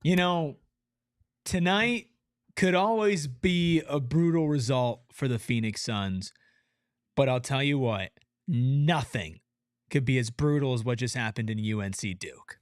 You know, tonight could always be a brutal result for the Phoenix Suns, but I'll tell you what, nothing could be as brutal as what just happened in UNC Duke.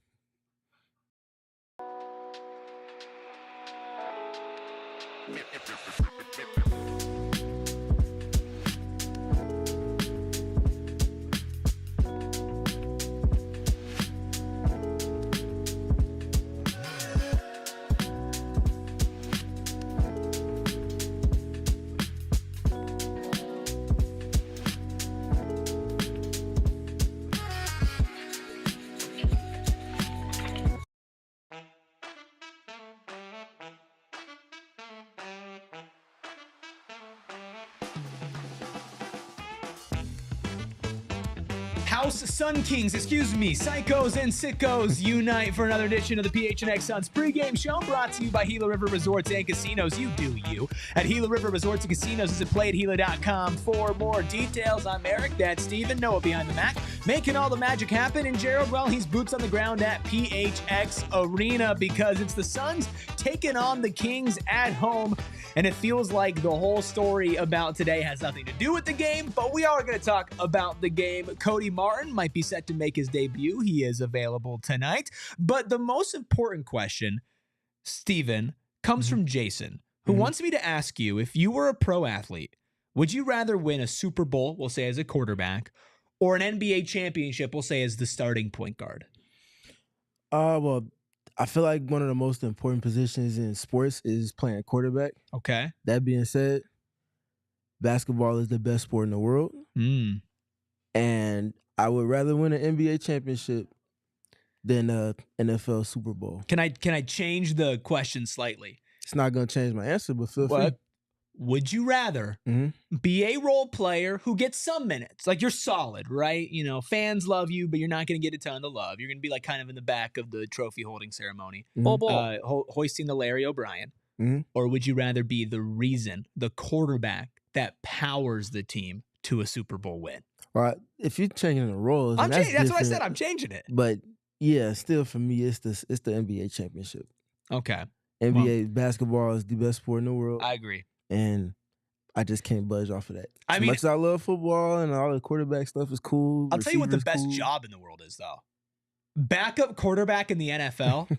Sun Kings, Psychos and Sickos unite for another edition of the PHNX Suns pregame show, brought to you by Gila River Resorts and Casinos. You do you. At Gila River Resorts and Casinos, visit playatgila.com for more details. I'm Eric, that's Steven, Noah behind the Mac, making all the magic happen. And Gerald, well, he's boots on the ground at PHX Arena because it's the Suns taking on the Kings at home. And it feels like the whole story about today has nothing to do with the game, but we are going to talk about the game. Cody Martin might be set to make his debut. He is available tonight. But the most important question, Steven, comes from Jason, who wants me to ask you, if you were a pro athlete, would you rather win a Super Bowl, we'll say as a quarterback, or an NBA championship, we'll say as the starting point guard? Well, I feel like one of the most important positions in sports is playing quarterback. Okay. That being said, basketball is the best sport in the world. And I would rather win an NBA championship than a NFL Super Bowl. Can I change the question slightly? It's not going to change my answer, but feel free. Would you rather be a role player who gets some minutes? Like, you're solid, right? You know, fans love you, but you're not going to get a ton of love. You're going to be like kind of in the back of the trophy holding ceremony, hoisting the Larry O'Brien. Or would you rather be the reason, the quarterback that powers the team to a Super Bowl win? Right. If you're changing the roles, that's what I said. I'm changing it. But yeah, still for me, it's the NBA championship. Okay. NBA basketball is the best sport in the world. I agree. And I just can't budge off of that. As much as I love football and all the quarterback stuff is cool. I'll tell you what the best job in the world is, though. Backup quarterback in the NFL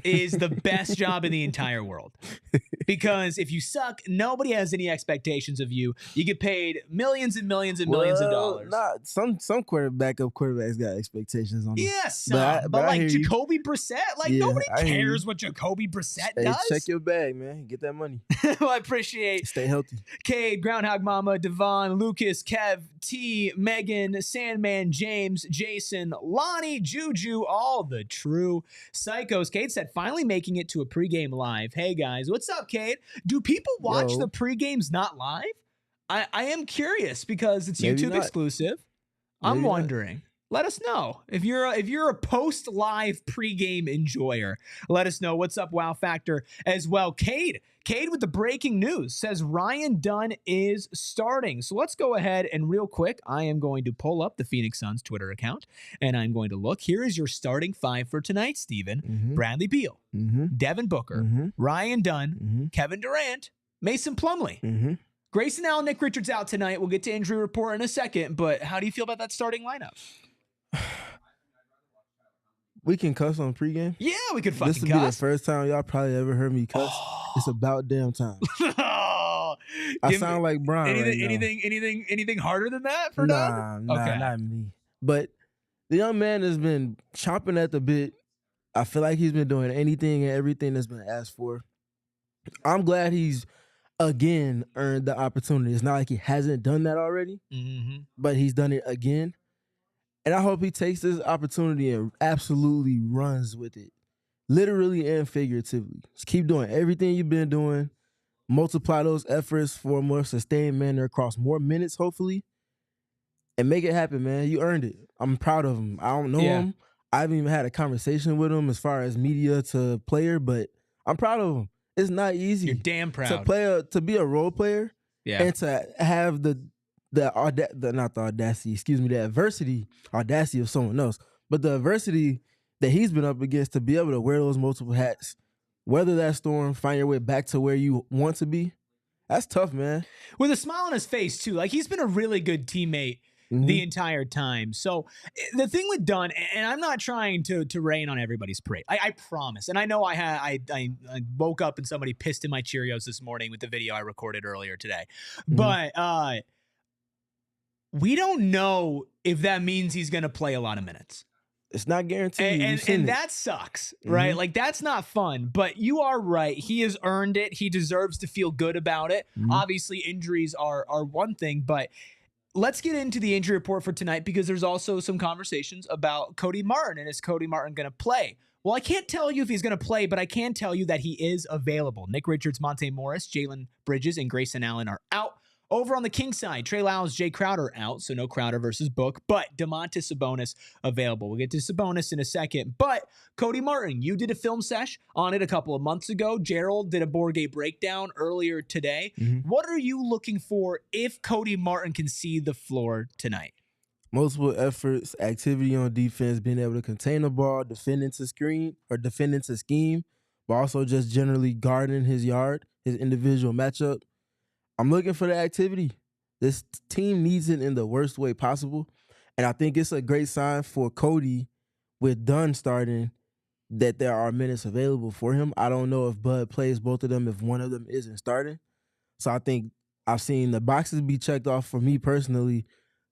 is the best job in the entire world. Because if you suck, nobody has any expectations of you. You get paid millions and millions and millions of dollars. Nah, some quarterbacks got expectations on them. Yes, but like Jacoby Brissett, nobody cares what Jacoby Brissett does. Check your bag, man. Get that money. Well, I appreciate. Stay healthy. Cade, Groundhog Mama, Devon, Lucas, Kev, T, Megan, Sandman, James, Jason, Lonnie, Juju, all the true psychos. Cade said, finally making it to a pregame live. Hey guys, what's up, Cade? Do people watch the pregames not live? I am curious because it's Maybe YouTube not. Exclusive. Maybe I'm wondering. Not. Let us know if you're a post live pregame enjoyer. Let us know. What's up, Wow Factor as well. Cade with the breaking news says Ryan Dunn is starting. So let's go ahead and real quick, I am going to pull up the Phoenix Suns Twitter account and I'm going to look. Here is your starting five for tonight, Steven. Bradley Beal, Devin Booker, Ryan Dunn, Kevin Durant, Mason Plumlee. Grayson Allen, Nick Richards out tonight. We'll get to injury report in a second, but how do you feel about that starting lineup? We can cuss on pregame? Yeah, we could fucking cuss. This will be the first time y'all probably ever heard me cuss. It's about damn time. I sound like Brian anything harder than that for Doug? Nah, not me. But the young man has been chomping at the bit. I feel like he's been doing anything and everything that's been asked for. I'm glad he's again earned the opportunity. It's not like he hasn't done that already, but he's done it again. And I hope he takes this opportunity and absolutely runs with it, literally and figuratively. Just keep doing everything you've been doing. Multiply those efforts for a more sustained manner across more minutes, hopefully, and make it happen, man. You earned it. I'm proud of him. I don't know him. I haven't even had a conversation with him as far as media to player, but I'm proud of him. It's not easy. You're damn proud. To be a role player and to have the audacity of someone else, but the adversity that he's been up against to be able to wear those multiple hats weather that storm, find your way back to where you want to be. That's tough, man. With a smile on his face, too. Like, he's been a really good teammate the entire time. So the thing with Dunn, and I'm not trying to rain on everybody's parade. I promise. And I know I woke up and somebody pissed in my Cheerios this morning with the video I recorded earlier today. But we don't know if that means he's going to play a lot of minutes. It's not guaranteed. And that sucks, right? Like, that's not fun. But you are right. He has earned it. He deserves to feel good about it. Obviously, injuries are one thing, but let's get into the injury report for tonight, because there's also some conversations about Cody Martin, and is Cody Martin going to play? Well, I can't tell you if he's going to play, but I can tell you that he is available. Nick Richards, Monte Morris, Jalen Bridges, and Grayson Allen are out. Over on the King side, Trey Lyles, Jay Crowder out, so no Crowder versus Book, but Domantas Sabonis available. We'll get to Sabonis in a second, but Cody Martin, you did a film sesh on it a couple of months ago. Gerald did a board game breakdown earlier today. What are you looking for if Cody Martin can see the floor tonight? Multiple efforts, activity on defense, being able to contain the ball, defend into screen or defend into scheme, but also just generally guarding his yard, his individual matchup. I'm looking for the activity. This team needs it in the worst way possible. And I think it's a great sign for Cody with Dunn starting that there are minutes available for him. I don't know if Bud plays both of them if one of them isn't starting. So I think I've seen the boxes be checked off for me personally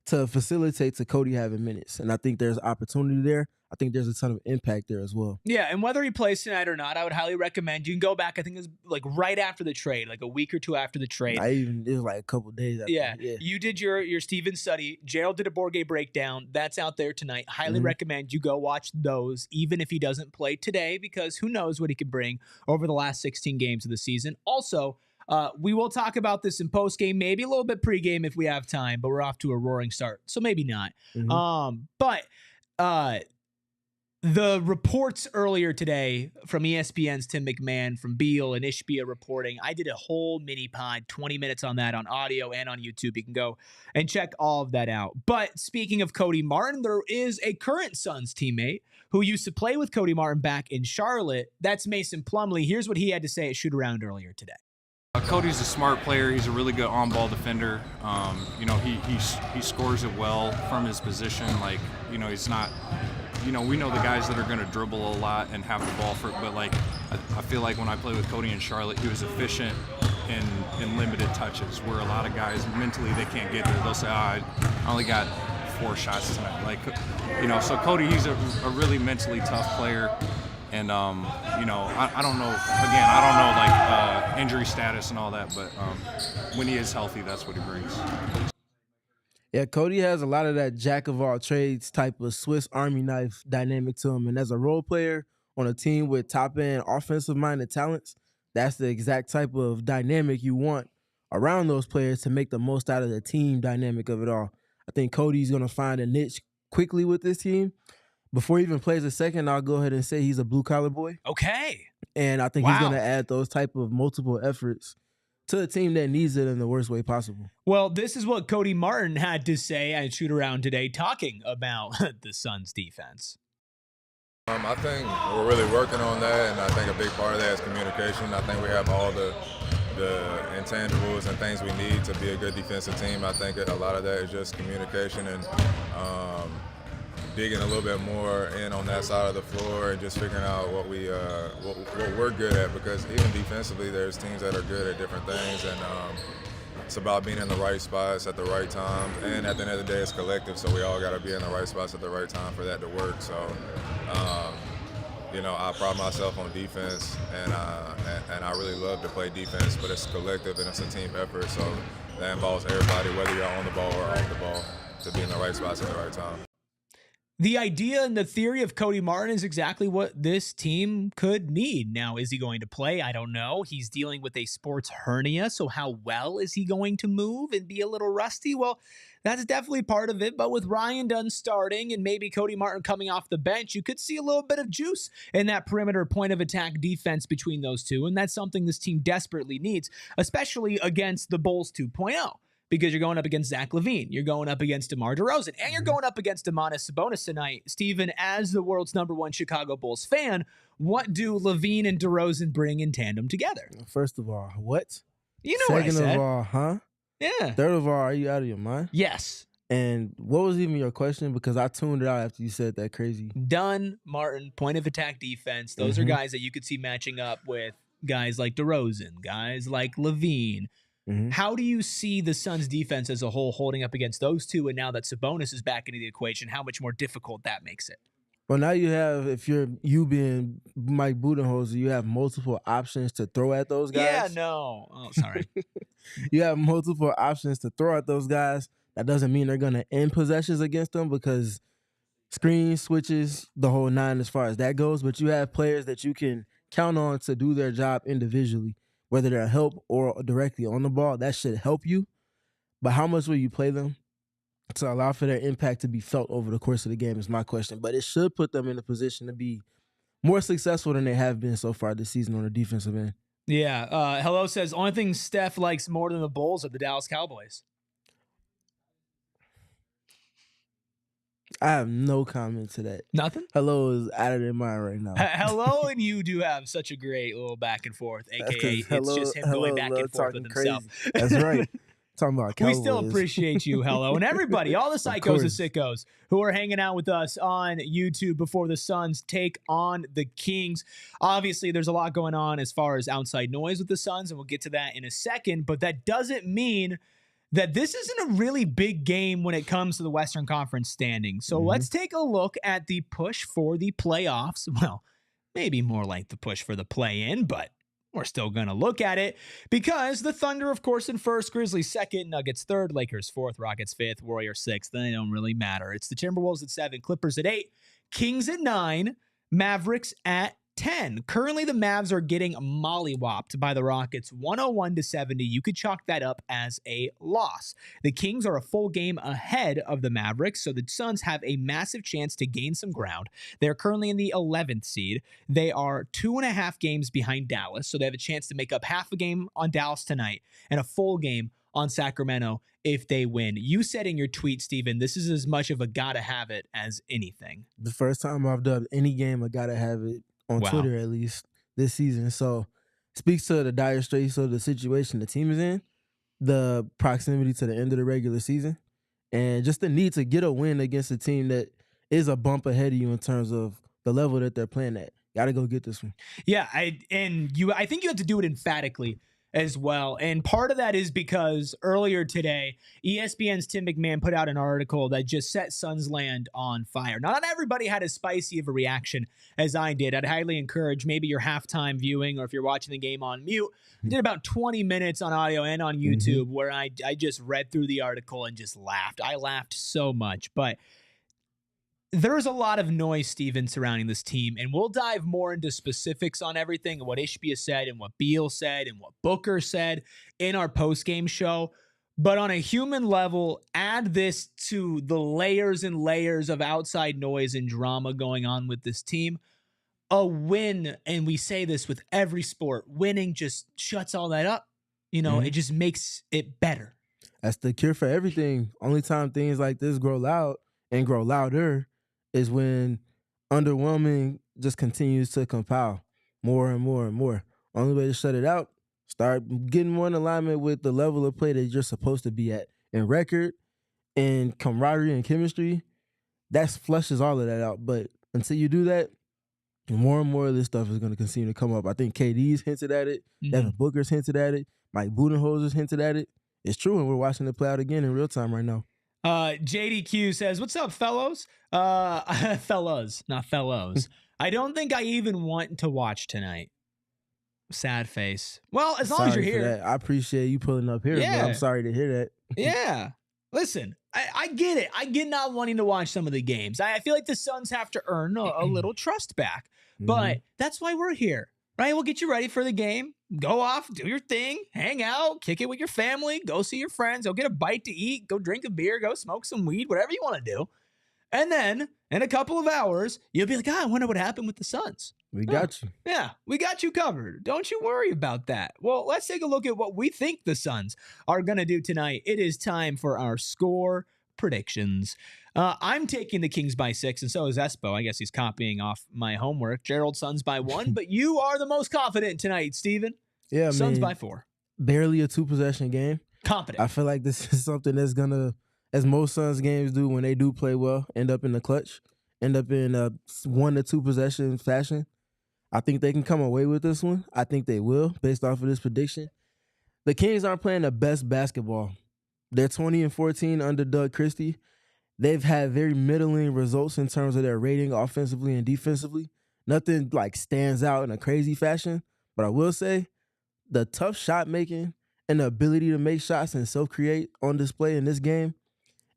to facilitate to Cody having minutes. And I think there's opportunity there. I think there's a ton of impact there as well. Yeah, and whether he plays tonight or not, I would highly recommend you can go back. I think it was like right after the trade, like a week or two after the trade. It was like a couple days after. Yeah, you did your Steven study. Gerald did a board game breakdown. That's out there tonight. Highly recommend you go watch those, even if he doesn't play today, because who knows what he could bring over the last 16 games of the season. Also, we will talk about this in postgame, maybe a little bit pregame if we have time, but we're off to a roaring start, so maybe not. The reports earlier today from ESPN's Tim McMahon, from Beal and Ishbia reporting, I did a whole mini pod, 20 minutes on that on audio and on YouTube. You can go and check all of that out. But speaking of Cody Martin, there is a current Suns teammate who used to play with Cody Martin back in Charlotte. That's Mason Plumlee. Here's what he had to say at Shoot Around earlier today. Cody's a smart player. He's a really good on-ball defender. He scores it well from his position. Like, he's not. We know the guys that are going to dribble a lot and have the ball but I feel like when I played with Cody in Charlotte, he was efficient in limited touches, where a lot of guys mentally they can't get there. They'll say, I only got 4 shots tonight. So Cody, he's a really mentally tough player. And, I don't know, again, I don't know, injury status and all that, but when he is healthy, that's what he brings. Yeah, Cody has a lot of that jack of all trades type of Swiss Army knife dynamic to him. And as a role player on a team with top-end offensive-minded talents, that's the exact type of dynamic you want around those players to make the most out of the team dynamic of it all. I think Cody's going to find a niche quickly with this team. Before he even plays a second, I'll go ahead and say he's a blue-collar boy. Okay. And I think he's going to add those type of multiple efforts to a team that needs it in the worst way possible. Well, this is what Cody Martin had to say at Shoot Around today, talking about the Suns' defense. I think we're really working on that, and I think a big part of that is communication. I think we have all the intangibles and things we need to be a good defensive team. I think a lot of that is just communication and digging a little bit more in on that side of the floor and just figuring out what we're good at, because even defensively there's teams that are good at different things, and it's about being in the right spots at the right time, and at the end of the day it's collective, so we all got to be in the right spots at the right time for that to work. So I pride myself on defense, and I really love to play defense, but it's collective and it's a team effort, so that involves everybody, whether you're on the ball or off the ball, to be in the right spots at the right time. The idea and the theory of Cody Martin is exactly what this team could need. Now, is he going to play? I don't know. He's dealing with a sports hernia, so how well is he going to move and be a little rusty? Well, that's definitely part of it, but with Ryan Dunn starting and maybe Cody Martin coming off the bench, you could see a little bit of juice in that perimeter point of attack defense between those two, and that's something this team desperately needs, especially against the Bulls 2.0. because you're going up against Zach LaVine. You're going up against DeMar DeRozan. And you're going up against Domantas Sabonis tonight. Steven, as the world's #1 Chicago Bulls fan, what do LaVine and DeRozan bring in tandem together? First of all, what? You know what I said. Second of all, huh? Yeah. Third of all, are you out of your mind? Yes. And what was even your question? Because I tuned it out after you said that crazy. Dunn, Martin, point of attack defense. Those are guys that you could see matching up with guys like DeRozan, guys like LaVine. How do you see the Suns defense as a whole holding up against those two? And now that Sabonis is back into the equation, how much more difficult that makes it? Well, now you have, if you being Mike Budenholzer, you have multiple options to throw at those guys. Yeah, no. Oh, sorry. You have multiple options to throw at those guys. That doesn't mean they're going to end possessions against them because screens, switches, the whole nine as far as that goes. But you have players that you can count on to do their job individually, whether they're help or directly on the ball. That should help you. But how much will you play them to allow for their impact to be felt over the course of the game is my question. But it should put them in a position to be more successful than they have been so far this season on the defensive end. Yeah. Hello says, only thing Steph likes more than the Bulls are the Dallas Cowboys. I have no comment to that. Nothing? Hello is out of their mind right now. Hello and you do have such a great little back and forth, a.k.a. it's just him going back and forth with himself. That's right. Talking about Cowboys. We still appreciate you, Hello, and everybody, all the psychos and sickos who are hanging out with us on YouTube before the Suns take on the Kings. Obviously, there's a lot going on as far as outside noise with the Suns, and we'll get to that in a second, but that doesn't mean that this isn't a really big game when it comes to the Western Conference standings. So let's take a look at the push for the playoffs. Well, maybe more like the push for the play-in, but we're still going to look at it because the Thunder, of course, in first, Grizzlies second, Nuggets third, Lakers fourth, Rockets fifth, Warriors sixth. They don't really matter. It's the Timberwolves at 7, Clippers at 8, Kings at 9, Mavericks at 10. Currently, the Mavs are getting mollywopped by the Rockets 101-70. You could chalk that up as a loss. The Kings are a full game ahead of the Mavericks, so the Suns have a massive chance to gain some ground. They're currently in the 11th seed. They are 2.5 games behind Dallas, so they have a chance to make up half a game on Dallas tonight and a full game on Sacramento if they win. You said in your tweet, Steven, this is as much of a gotta have it as anything. The first time I've dubbed any game a gotta have it on Twitter, at least this season. So speaks to the dire straits of the situation the team is in, the proximity to the end of the regular season, and just the need to get a win against a team that is a bump ahead of you in terms of the level that they're playing at. Got to go get this one. Yeah, I think you have to do it emphatically as well. And part of that is because earlier today, ESPN's Tim McMahon put out an article that just set Suns land on fire. Not everybody had as spicy of a reaction as I did. I'd highly encourage maybe your halftime viewing, or if you're watching the game on mute, I did about 20 minutes on audio and on YouTube where I just read through the article and just laughed. I laughed so much, but there's a lot of noise, Steven, surrounding this team, and we'll dive more into specifics on everything and what Ishbia said and what Beal said and what Booker said in our post-game show. But on a human level, add this to the layers and layers of outside noise and drama going on with this team. A win, and we say this with every sport, winning just shuts all that up. You know, it just makes it better. That's the cure for everything. Only time things like this grow loud and grow louder is when underwhelming just continues to compile more and more and more. Only way to shut it out, start getting more in alignment with the level of play that you're supposed to be at. In record, in camaraderie and chemistry, that flushes all of that out. But until you do that, more and more of this stuff is going to continue to come up. I think KD's hinted at it. Devin Booker's hinted at it. Mike Budenholzer's hinted at it. It's true, and we're watching it play out again in real time right now. JDQ says, what's up, fellows? Fellas, not fellows. I don't think I even want to watch tonight. Sad face. Well, as long as you're here. I appreciate you pulling up here, but I'm sorry to hear that. Yeah. Listen, I get it. I get not wanting to watch some of the games. I feel like the Suns have to earn a little trust back. But that's why we're here, right? We'll get you ready for the game. Go off, do your thing, hang out, kick it with your family, go see your friends, go get a bite to eat, go drink a beer, go smoke some weed, whatever you want to do. And then in a couple of hours, you'll be like, I wonder what happened with the Suns. We got you. Yeah, we got you covered. Don't you worry about that. Well, let's take a look at what we think the Suns are going to do tonight. It is time for our score predictions. I'm taking the Kings by 6, and so is Espo. I guess he's copying off my homework. Gerald, Suns by 1, but you are the most confident tonight, Steven. Yeah, Suns by 4. Barely a 2-possession game. Confident. I feel like this is something that's going to, as most Suns games do when they do play well, end up in the clutch, end up in a 1 to 2 possession fashion. I think they can come away with this one. I think they will, based off of this prediction. The Kings aren't playing the best basketball. They're 20-14 under Doug Christie. They've had very middling results in terms of their rating offensively and defensively. Nothing like stands out in a crazy fashion. But I will say the tough shot making and the ability to make shots and self-create on display in this game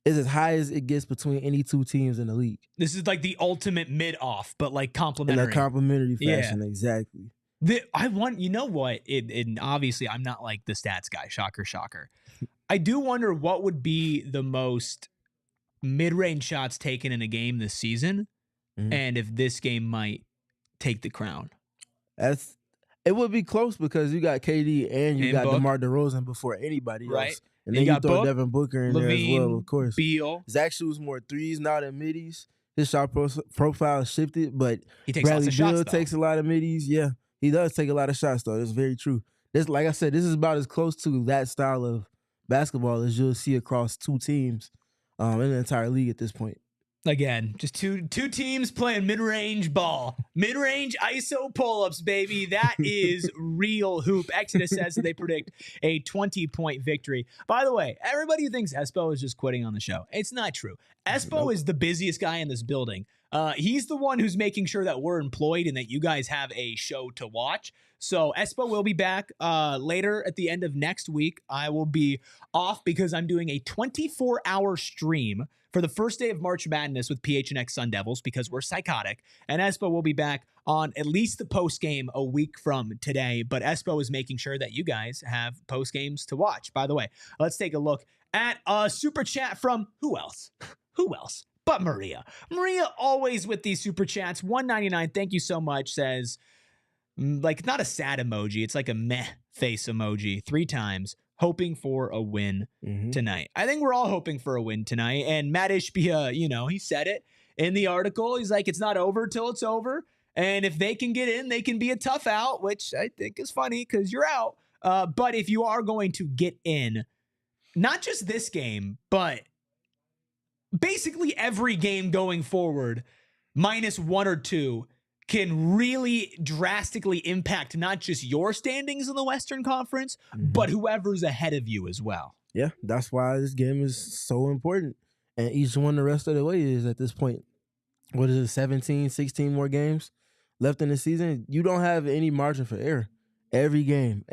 is as high as it gets between any two teams in the league. This is like the ultimate mid-off, but like complimentary. In a complimentary fashion, exactly. You know what? And obviously, I'm not like the stats guy. Shocker, shocker. I do wonder what would be the most mid-range shots taken in a game this season, and if this game might take the crown. It would be close because you got KD and you got DeMar DeRozan before anybody else. And then you throw Book, Devin Booker in Levine, there as well, of course. Beal. Zach shoots more threes now than middies. His shot profile is shifted, but he takes Bradley lots of Beal shots, takes a lot of middies. Yeah, he does take a lot of shots, though. That's very true. This, like I said, this is about as close to that style of basketball as you'll see across two teams in the entire league at this point. Again, just two teams playing mid-range ball. Mid-range ISO pull-ups, baby. That is real hoop. Exodus says that they predict a 20-point victory. By the way, everybody who thinks Espo is just quitting on the show, it's not true. Espo is the busiest guy in this building. He's the one who's making sure that we're employed and that you guys have a show to watch. So Espo will be back later at the end of next week. I will be off because I'm doing a 24-hour stream for the first day of March Madness with PHNX Sun Devils because we're psychotic. And Espo will be back on at least the post game a week from today. But Espo is making sure that you guys have post games to watch. By the way, let's take a look at a super chat from who else? Who else? But Maria. Maria always with these super chats. $1.99. Thank you so much. Says, like, not a sad emoji. It's like a meh face emoji 3 times. Hoping for a win tonight. I think we're all hoping for a win tonight. And Matt Ishbia, he said it in the article. He's like, it's not over till it's over. And if they can get in, they can be a tough out, which I think is funny because you're out. But if you are going to get in, not just this game, but basically every game going forward, -1 or 2, can really drastically impact not just your standings in the Western Conference, but whoever's ahead of you as well. Yeah, that's why this game is so important. And each one the rest of the way is at this point. What is it, 17, 16 more games left in the season? You don't have any margin for error. Every game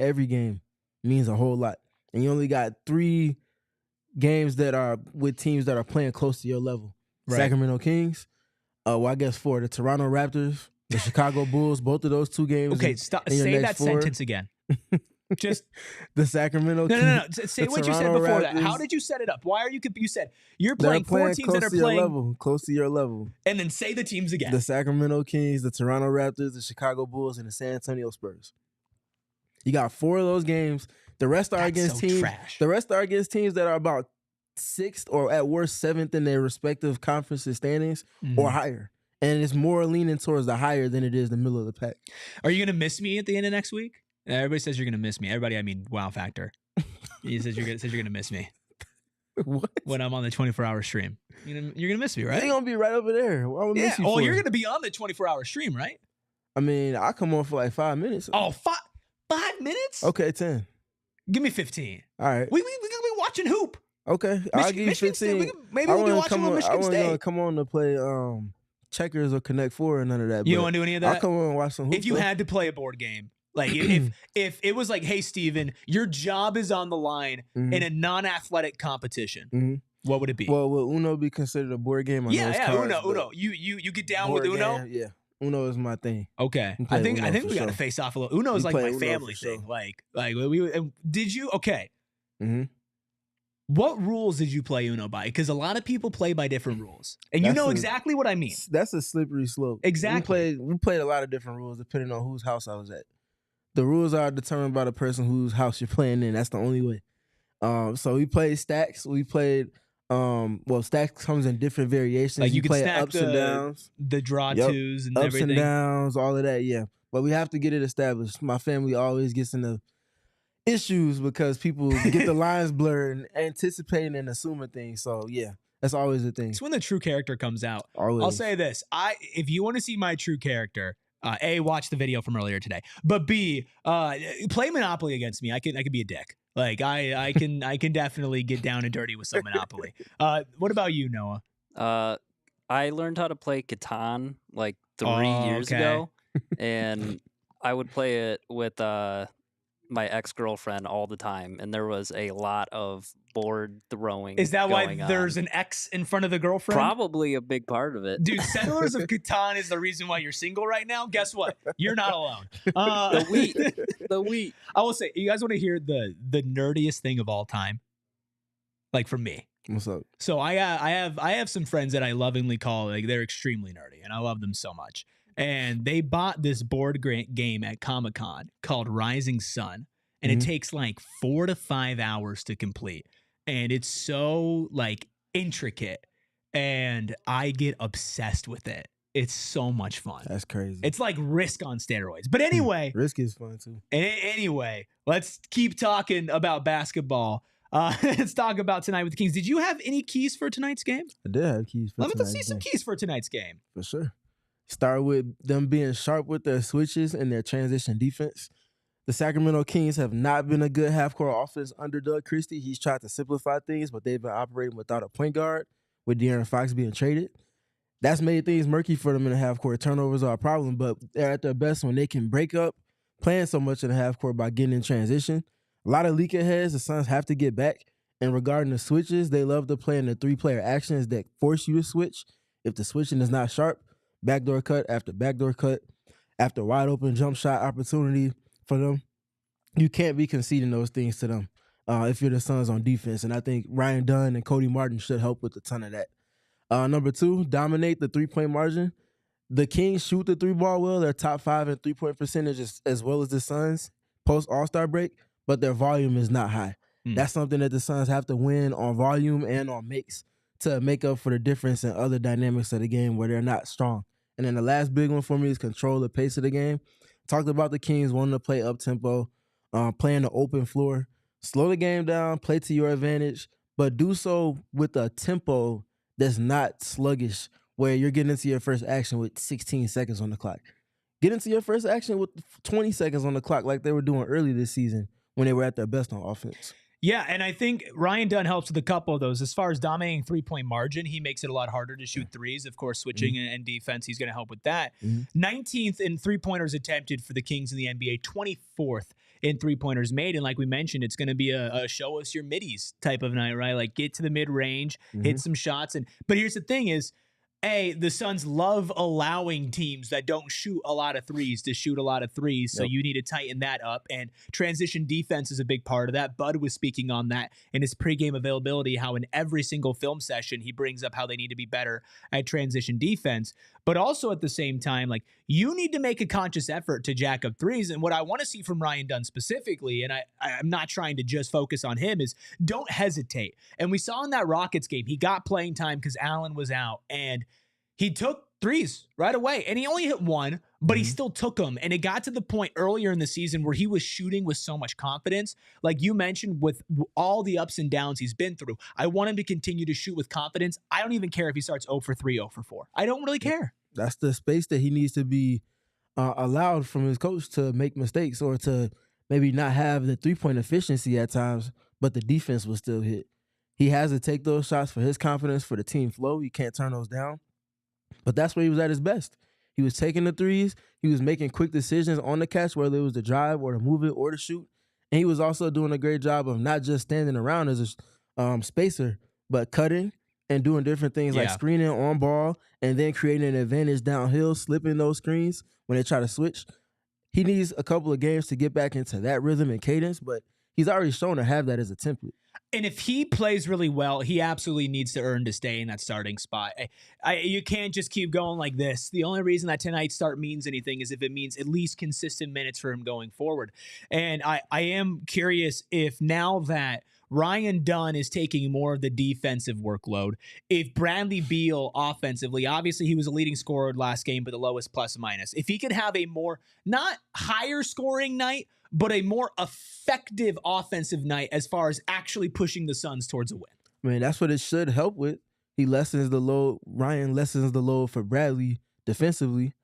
means a whole lot. And you only got 3 games that are with teams that are playing close to your level. Right. Sacramento Kings, I guess 4, the Toronto Raptors, the Chicago Bulls, both of those 2 games. Okay, say that 4. Sentence again. Just the Sacramento Kings. No. Say what you said before Raptors. That. How did you set it up? Why are you said you're playing 4 teams that are playing close to your level. And then say the teams again. The Sacramento Kings, the Toronto Raptors, the Chicago Bulls, and the San Antonio Spurs. You got 4 of those games. The rest are against teams. Trash. The rest are against teams that are about 6th or at worst 7th in their respective conferences standings or higher. And it's more leaning towards the higher than it is the middle of the pack. Are you going to miss me at the end of next week? Everybody says you're going to miss me. Everybody, I mean, wow factor. He says you're going to miss me. What? When I'm on the 24-hour stream. You're going to miss me, right? You're going to be right over there. Why would miss you for? You're going to be on the 24-hour stream, right? I mean, I'll come on for like 5 minutes. Oh, 5 minutes? Okay, 10. Give me 15. All right. We're going to be watching hoop. Okay, I'll give you 15. Maybe we can watch a little Michigan State. I wasn't come on to play checkers or Connect 4 or none of that. You don't want to do any of that? I'll come on and watch some hoop. If you had to play a board game, like if it was like, hey, Steven, your job is on the line in a non-athletic competition, what would it be? Well, will Uno be considered a board game? Uno. You get down with Uno? Game, yeah. Uno is my thing. Okay. I think we got to face off a little. Uno is like my family thing. Like did you? Okay. What rules did you play Uno by? Because a lot of people play by different rules, and you know exactly what I mean. That's a slippery slope. Exactly. We played a lot of different rules depending on whose house I was at. The rules are determined by the person whose house you're playing in. That's the only way. So we played stacks. We played stacks comes in different variations. Like you can play stack ups and downs, the draw twos and ups everything. and downs, all of that. Yeah, but we have to get it established. My family always gets into issues because people get the lines blurred and anticipating and assuming things. So yeah, that's always a thing. It's when the true character comes out. Always. I'll say this: if you want to see my true character, A, watch the video from earlier today, but B, play Monopoly against me. I can be a dick. Like I can definitely get down and dirty with some Monopoly. What about you, Noah? I learned how to play Catan like 3 years ago, and I would play it with my ex-girlfriend all the time, and there was a lot of board throwing. Is that why going there's on. an X in front of the girlfriend? Probably a big part of it. Dude, Settlers of Catan is the reason why you're single right now. Guess what? You're not alone. The wheat. I will say, you guys want to hear the nerdiest thing of all time? Like for me. What's up? So I have some friends that I lovingly call, like, they're extremely nerdy, and I love them so much. And they bought this board game at Comic-Con called Rising Sun, and it takes like 4 to 5 hours to complete. And it's so like intricate, and I get obsessed with it. It's so much fun. That's crazy. It's like Risk on steroids. But anyway, Risk is fun too. Anyway, let's keep talking about basketball. Let's talk about tonight with the Kings. Did you have any keys for tonight's game? I did have keys for Let me tonight's see some game. keys for tonight's game. For sure. Start with them being sharp with their switches and their transition defense. The Sacramento Kings have not been a good half-court offense under Doug Christie. He's tried to simplify things, but they've been operating without a point guard, with De'Aaron Fox being traded. That's made things murky for them in the half-court. Turnovers are a problem, but they're at their best when they can break up playing so much in the half-court by getting in transition. A lot of leak aheads the Suns have to get back. And regarding the switches, they love to play in the three-player actions that force you to switch. If the switching is not sharp, backdoor cut after wide-open jump shot opportunity for them, you can't be conceding those things to them if you're the Suns on defense. And I think Ryan Dunn and Cody Martin should help with a ton of that. Number 2, dominate the three-point margin. The Kings shoot the three ball well. They're top 5 in three-point percentage as well as the Suns post-All-Star break, but their volume is not high. That's something that the Suns have to win on volume and on makes to make up for the difference in other dynamics of the game where they're not strong. And then the last big one for me is control the pace of the game. Talked about the Kings wanting to play up-tempo, playing the open floor. Slow the game down, play to your advantage, but do so with a tempo that's not sluggish, where you're getting into your first action with 16 seconds on the clock. Get into your first action with 20 seconds on the clock like they were doing early this season when they were at their best on offense. Yeah, and I think Ryan Dunn helps with a couple of those. As far as dominating three-point margin, he makes it a lot harder to shoot threes. Of course, switching and defense, he's going to help with that. 19th in three-pointers attempted for the Kings in the NBA, 24th in three-pointers made. And like we mentioned, it's going to be a show us your middies type of night, right? Like get to the mid-range, hit some shots. But here's the thing is, the Suns love allowing teams that don't shoot a lot of threes to shoot a lot of threes. So you need to tighten that up. And transition defense is a big part of that. Bud was speaking on that in his pregame availability, how in every single film session, he brings up how they need to be better at transition defense. But also at the same time, like, you need to make a conscious effort to jack up threes. And what I want to see from Ryan Dunn specifically, and I'm not trying to just focus on him, is don't hesitate. And we saw in that Rockets game, he got playing time because Allen was out, and he took threes right away. And he only hit one, but he still took them. And it got to the point earlier in the season where he was shooting with so much confidence. Like you mentioned, with all the ups and downs he's been through, I want him to continue to shoot with confidence. I don't even care if he starts 0 for 3, 0 for 4. I don't really care. That's the space that he needs to be allowed from his coach to make mistakes or to maybe not have the three-point efficiency at times, but the defense will still hit. He has to take those shots for his confidence, for the team flow. You can't turn those down. But that's where he was at his best. He was taking the threes. He was making quick decisions on the catch, whether it was the drive or to move it or to shoot. And he was also doing a great job of not just standing around as a spacer, but cutting and doing different things like screening on ball and then creating an advantage downhill, slipping those screens when they try to switch. He needs a couple of games to get back into that rhythm and cadence, but He's already shown to have that as a template. And if he plays really well, he absolutely needs to earn to stay in that starting spot. You can't just keep going like this. The only reason that tonight's start means anything is if it means at least consistent minutes for him going forward. And I am curious if now that Ryan Dunn is taking more of the defensive workload, if Bradley Beal offensively, obviously he was a leading scorer last game, but the lowest plus minus, if he could have a more, not higher scoring night, but a more effective offensive night as far as actually pushing the Suns towards a win. I mean, that's what it should help with. He lessens the load. Ryan lessens the load for Bradley defensively.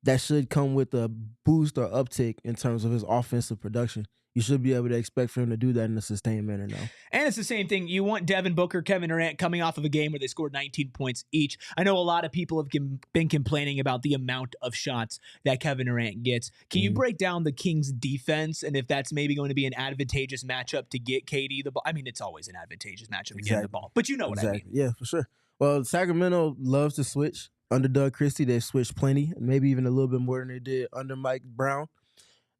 That should come with a boost or uptick in terms of his offensive production. You should be able to expect for him to do that in a sustained manner now. And it's the same thing. You want Devin Booker, Kevin Durant coming off of a game where they scored 19 points each. I know a lot of people have been complaining about the amount of shots that Kevin Durant gets. Can you break down the Kings' defense and if that's maybe going to be an advantageous matchup to get KD the ball? I mean, it's always an advantageous matchup to get him the ball, but you know what I mean. Yeah, for sure. Well, Sacramento loves to switch. Under Doug Christie, they've switched plenty, maybe even a little bit more than they did under Mike Brown.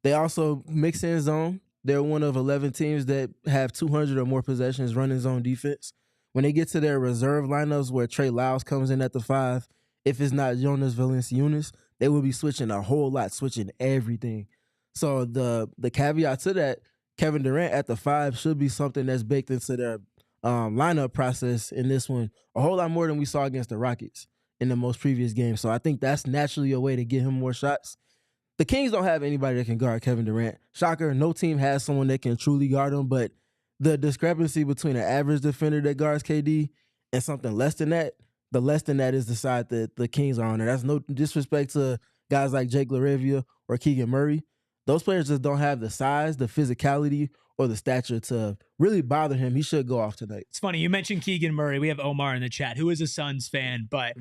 They also mix in zone. They're one of 11 teams that have 200 or more possessions running zone defense. When they get to their reserve lineups where Trey Lyles comes in at the 5, if it's not Jonas Valanciunas, they will be switching a whole lot, switching everything. So the caveat to that, Kevin Durant at the 5 should be something that's baked into their lineup process in this one a whole lot more than we saw against the Rockets in the most previous games. So I think that's naturally a way to get him more shots. The Kings don't have anybody that can guard Kevin Durant. Shocker, no team has someone that can truly guard him, but the discrepancy between an average defender that guards KD and something less than that, the less than that is the side that the Kings are on. And that's no disrespect to guys like Jake LaRavia or Keegan Murray. Those players just don't have the size, the physicality, or the stature to really bother him. He should go off tonight. It's funny. You mentioned Keegan Murray. We have Omar in the chat, who is a Suns fan, but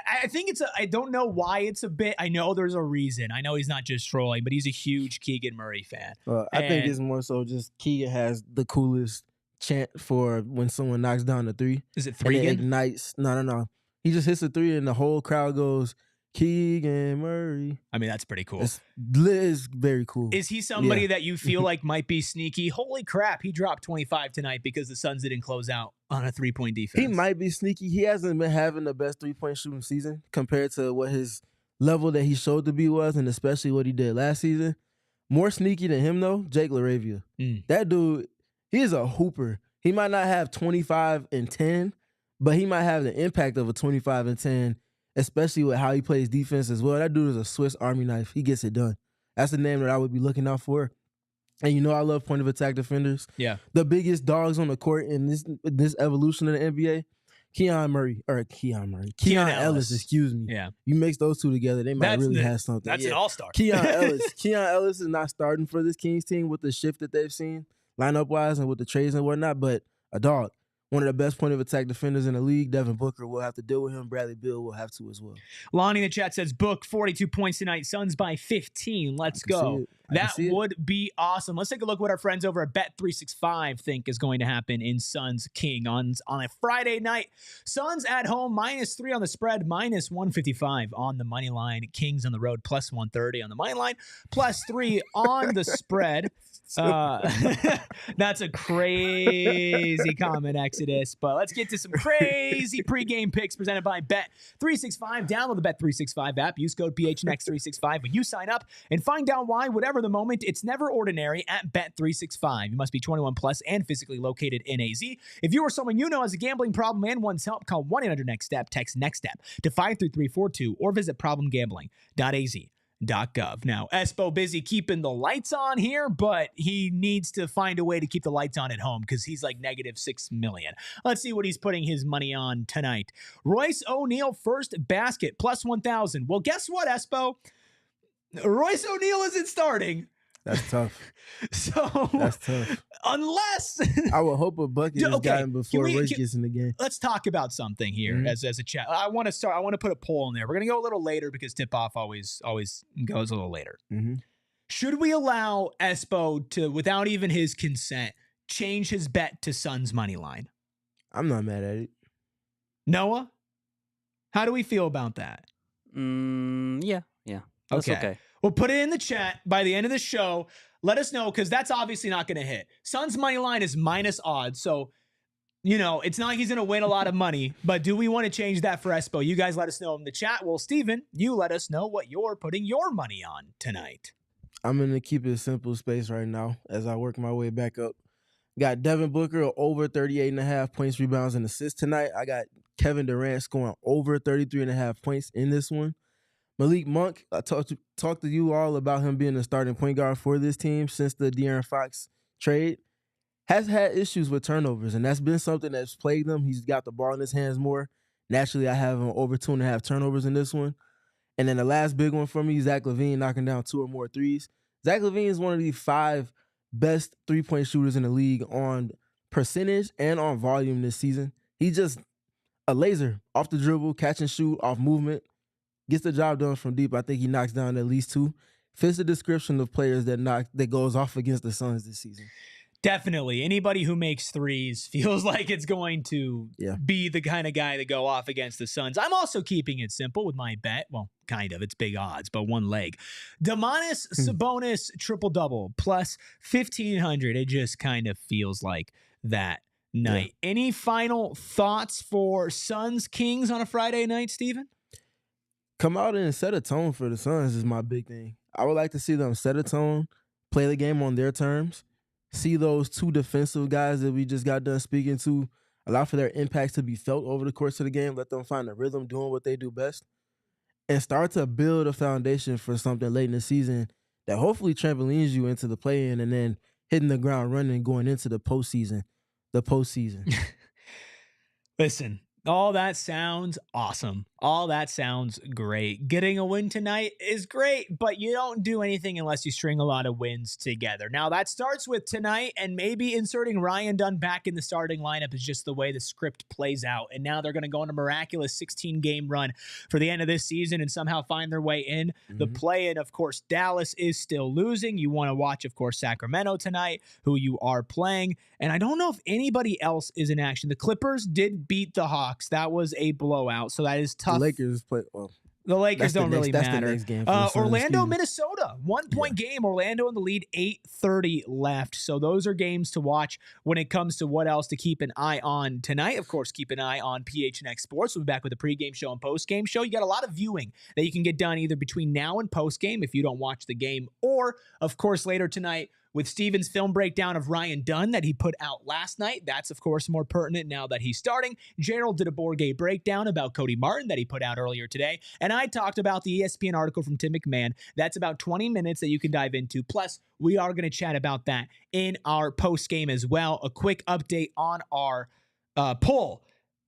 I think I don't know why it's a bit. I know there's a reason. I know he's not just trolling, but he's a huge Keegan Murray fan. I think it's more so just Keegan has the coolest chant for when someone knocks down the 3. Is it 3 again? Ignites. No. He just hits the 3 and the whole crowd goes, Keegan Murray. I mean, that's pretty cool. It's very cool. Is he somebody that you feel like might be sneaky? Holy crap, he dropped 25 tonight because the Suns didn't close out on a 3-point defense. He might be sneaky. He hasn't been having the best 3-point shooting season compared to what his level that he showed to be was, and especially what he did last season. More sneaky than him, though, Jake LaRavia. That dude, he is a hooper. He might not have 25 and 10, but he might have the impact of a 25 and 10, especially with how he plays defense as well. That dude is a Swiss Army knife. He gets it done. That's the name that I would be looking out for. And you know I love point of attack defenders. Yeah. The biggest dogs on the court in this evolution of the NBA, Keon Ellis, excuse me. Yeah. You mix those two together, they might really have something. That's an all-star. Keon Ellis is not starting for this Kings team with the shift that they've seen, lineup-wise and with the trades and whatnot, but a dog. One of the best point of attack defenders in the league. Devin Booker will have to deal with him. Bradley Beal will have to as well. Lonnie in the chat says, Book 42 points tonight. Suns by 15. Let's go. That would be awesome. Let's take a look at what our friends over at Bet365 think is going to happen in Suns King on a Friday night. Suns at home, -3 on the spread, -155 on the money line. Kings on the road, +130 on the money line, +3 on the spread. That's a crazy comment, Exodus. But let's get to some crazy pregame picks presented by Bet365. Download the Bet365 app. Use code PHNX365 when you sign up and find out why, whatever the moment, it's never ordinary at Bet365. You must be 21 plus and physically located in AZ. If you or someone you know has a gambling problem and wants help, call 1-800-NEXT-STEP. Text NEXT STEP to 53342 or visit problemgambling.az.gov. Now, Espo busy keeping the lights on here, but he needs to find a way to keep the lights on at home because he's like -6 million. Let's see what he's putting his money on tonight. Royce O'Neal first basket, +1,000. Well, guess what, Espo? Royce O'Neal isn't starting. That's tough. So that's tough. Unless I would hope a bucket is gotten before Royce gets in the game. Let's talk about something here as a chat. I want to put a poll in there. We're gonna go a little later because tip-off always goes a little later. Should we allow Espo to, without even his consent, change his bet to Suns money line? I'm not mad at it. Noah, how do we feel about that? Yeah. That's okay. We'll put it in the chat by the end of the show. Let us know, because that's obviously not going to hit. Suns money line is minus odds, so it's not like he's going to win a lot of money, but do we want to change that for Espo? You guys let us know in the chat. Well, Steven, you let us know what you're putting your money on tonight. I'm going to keep it simple space right now as I work my way back up. Got Devin Booker over 38.5 points, rebounds, and assists tonight. I got Kevin Durant scoring over 33.5 points in this one. Malik Monk, I talked to you all about him being the starting point guard for this team since the De'Aaron Fox trade. Has had issues with turnovers, and that's been something that's plagued him. He's got the ball in his hands more. Naturally, I have him over 2.5 turnovers in this one. And then the last big one for me, Zach LaVine knocking down 2 or more threes. Zach LaVine is one of the 5 best three-point shooters in the league on percentage and on volume this season. He's just a laser, off the dribble, catch and shoot, off movement. Gets the job done from deep. I think he knocks down at least 2. Fits the description of players that goes off against the Suns this season. Definitely. Anybody who makes threes feels like it's going to be the kind of guy to go off against the Suns. I'm also keeping it simple with my bet. Well, kind of. It's big odds, but one leg. Domantas Sabonis triple-double plus 1,500. It just kind of feels like that night. Yeah. Any final thoughts for Suns Kings on a Friday night, Steven? Come out and set a tone for the Suns is my big thing. I would like to see them set a tone, play the game on their terms, see those 2 defensive guys that we just got done speaking to, allow for their impacts to be felt over the course of the game, let them find a rhythm doing what they do best, and start to build a foundation for something late in the season that hopefully trampolines you into the play-in and then hitting the ground running going into the postseason. Listen. All that sounds awesome. All that sounds great. Getting a win tonight is great, but you don't do anything unless you string a lot of wins together. Now, that starts with tonight, and maybe inserting Ryan Dunn back in the starting lineup is just the way the script plays out. And now they're going to go on a miraculous 16-game run for the end of this season and somehow find their way in the play-in. Of course, Dallas is still losing. You want to watch, of course, Sacramento tonight, who you are playing. And I don't know if anybody else is in action. The Clippers did beat the Hawks. That was a blowout, so that is tough. The Lakers play well. The Lakers don't really matter. That's the next game. Orlando, Minnesota, 1-point game. Orlando in the lead, 8:30 left. So those are games to watch when it comes to what else to keep an eye on tonight. Of course, keep an eye on PHNX Sports. We'll be back with a pregame show and postgame show. You got a lot of viewing that you can get done either between now and postgame if you don't watch the game, or, of course, later tonight with Steven's film breakdown of Ryan Dunn that he put out last night. That's, of course, more pertinent now that he's starting. Gerald did a board game breakdown about Cody Martin that he put out earlier today. And I talked about the ESPN article from Tim McMahon. That's about 20 minutes that you can dive into. Plus, we are going to chat about that in our post game as well. A quick update on our poll.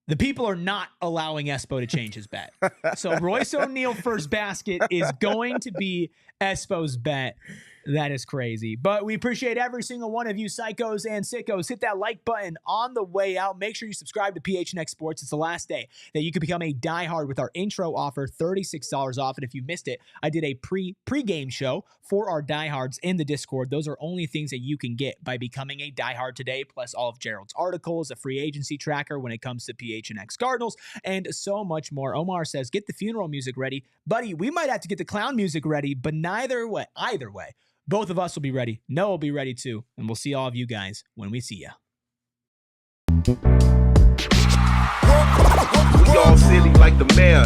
The people are not allowing Espo to change his bet. So Royce O'Neal first basket is going to be Espo's bet. That is crazy. But we appreciate every single one of you psychos and sickos. Hit that like button on the way out. Make sure you subscribe to PHNX Sports. It's the last day that you can become a diehard with our intro offer, $36 off. And if you missed it, I did a pre-game show for our diehards in the Discord. Those are only things that you can get by becoming a diehard today, plus all of Gerald's articles, a free agency tracker when it comes to PHNX Cardinals, and so much more. Omar says, get the funeral music ready. Buddy, we might have to get the clown music ready, but either way, both of us will be ready. Noah will be ready too. And we'll see all of you guys when we see ya. We all silly like the mayor.